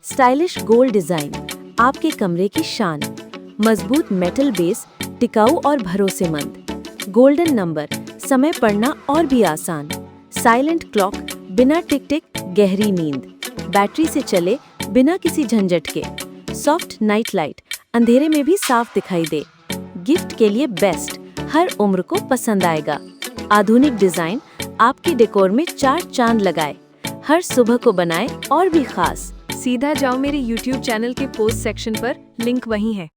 Stylish gold design, आपके कमरे की शान। मजबूत मेटल बेस, टिकाऊ और भरोसेमंद। गोल्डन नंबर, समय पढ़ना और भी आसान। साइलेंट क्लॉक, बिना टिक टिक, गहरी नींद। बैटरी से चले, बिना किसी झंझट के। सॉफ्ट नाइट लाइट, अंधेरे में भी साफ दिखाई दे। गिफ्ट के लिए बेस्ट, हर उम्र को पसंद आएगा। आधुनिक डिजाइन, आपके डेकोर में 4 चांद लगाए। हर सुबह को बनाए और भी खास। सीधा जाओ मेरे YouTube चैनल के पोस्ट सेक्शन पर, लिंक वहीं है।